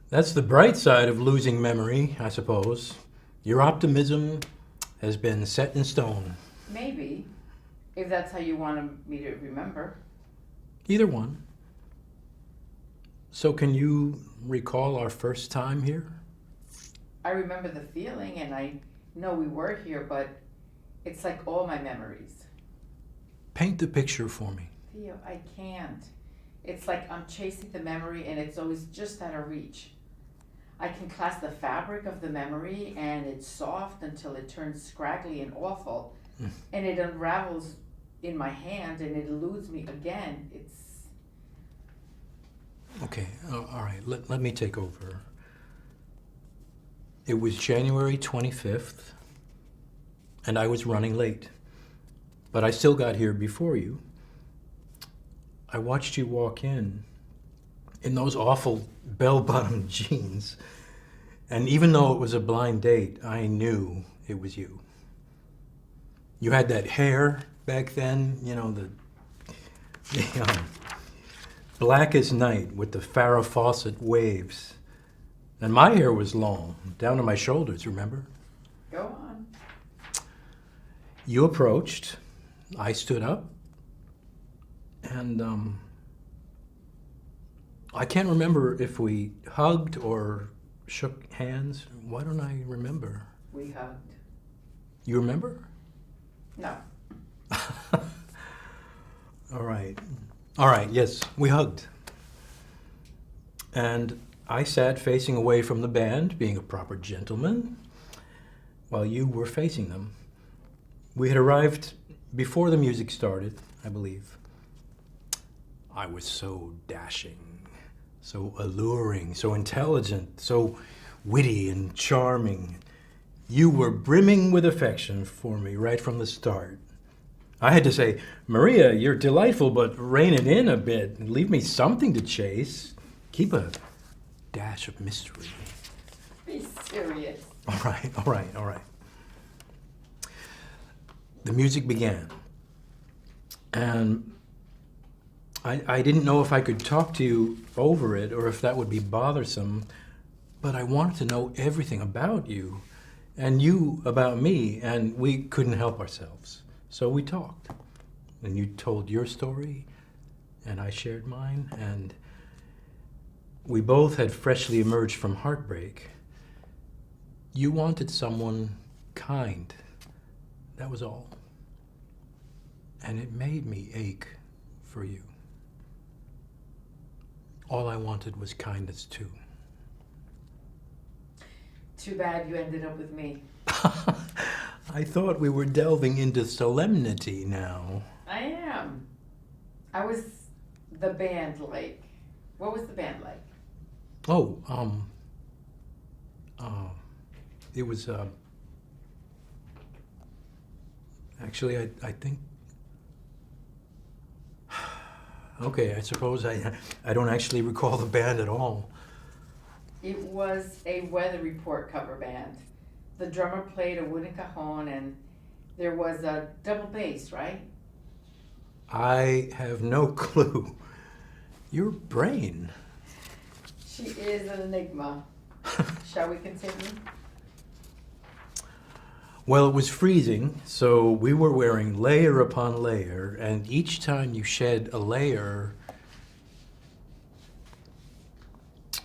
That's the bright side of losing memory, I suppose. Your optimism has been set in stone. Maybe, if that's how you wanted me to remember. Either one. So can you recall our first time here? I remember the feeling and I know we were here, but it's like all my memories. Paint the picture for me. Theo, I can't. It's like I'm chasing the memory and it's always just out of reach. I can clasp the fabric of the memory and it's soft until it turns scraggly and awful. And it unravels in my hand and it eludes me again. It's Okay, all right, let me take over. It was January 25th, and I was running late. But I still got here before you. I watched you walk in those awful bell-bottom jeans. And even though it was a blind date, I knew it was you. You had that hair back then, you know, the black as night with the Farrah Fawcett waves. And my hair was long, down to my shoulders, remember? go on. You approached, I stood up, and I can't remember if we hugged or shook hands. Why don't I remember? We hugged. You remember? No. All right. All right, yes, we hugged. And I sat facing away from the band, being a proper gentleman, while you were facing them. We had arrived before the music started, I believe. I was so dashing, so alluring, so intelligent, so witty and charming. You were brimming with affection for me right from the start. I had to say, Maria, you're delightful, but rein it in a bit and leave me something to chase. Keep a dash of mystery. Be serious. All right, all right, all right. The music began. And I didn't know if I could talk to you over it or if that would be bothersome, but I wanted to know everything about you and you about me, and we couldn't help ourselves. So we talked. And you told your story, and I shared mine, and we both had freshly emerged from heartbreak. You wanted someone kind. That was all. And it made me ache for you. All I wanted was kindness too. Too bad you ended up with me. I thought we were delving into solemnity now. I am. I was the band like. What was the band like? Oh, it was, actually, I think, okay, I suppose I don't actually recall the band at all. It was a weather report cover band. The drummer played a wooden cajon and there was a double bass, right? I have no clue. Your brain. She is an enigma. Shall we continue? Well, it was freezing, so we were wearing layer upon layer, and each time you shed a layer,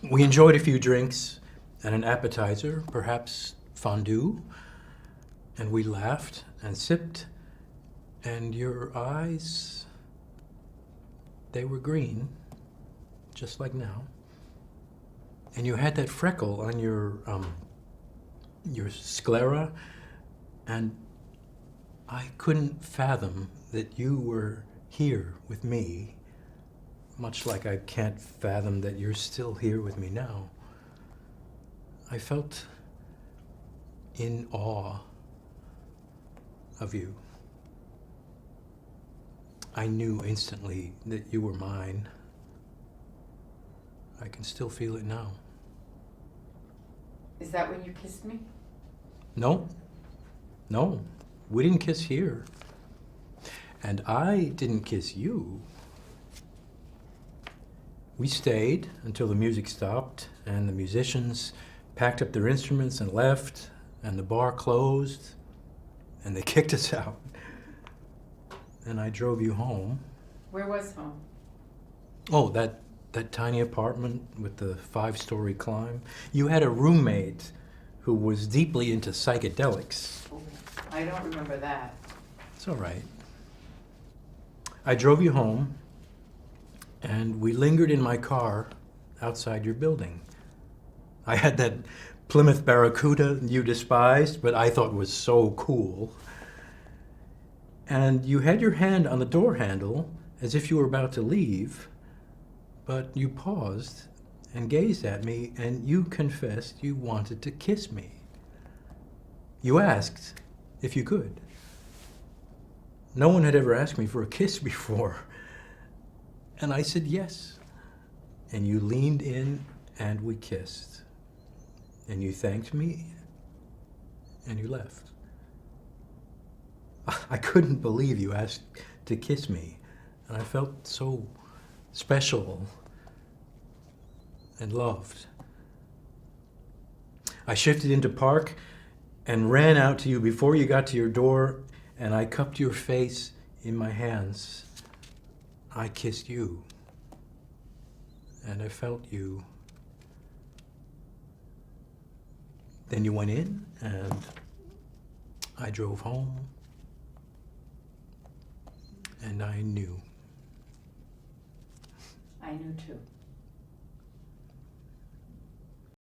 we enjoyed a few drinks and an appetizer, perhaps fondue, and we laughed and sipped, and your eyes, they were green, just like now. And you had that freckle on your sclera, and I couldn't fathom that you were here with me, much like I can't fathom that you're still here with me now. I felt in awe of you. I knew instantly that you were mine. I can still feel it now. Is that when you kissed me? No, no, we didn't kiss here. And I didn't kiss you. We stayed until the music stopped and the musicians packed up their instruments and left, and the bar closed, and they kicked us out. And I drove you home. Where was home? Oh, that tiny apartment with the 5-story climb. You had a roommate who was deeply into psychedelics. Oh, I don't remember that. It's all right. I drove you home, and we lingered in my car outside your building. I had that Plymouth Barracuda you despised, but I thought was so cool. And you had your hand on the door handle as if you were about to leave, but you paused and gazed at me, and you confessed you wanted to kiss me. You asked if you could. No one had ever asked me for a kiss before. And I said yes. And you leaned in and we kissed. And you thanked me and you left. I couldn't believe you asked to kiss me. And I felt so special and loved. I shifted into park and ran out to you before you got to your door, and I cupped your face in my hands. I kissed you, and I felt you. Then you went in, and I drove home, and I knew. I knew too.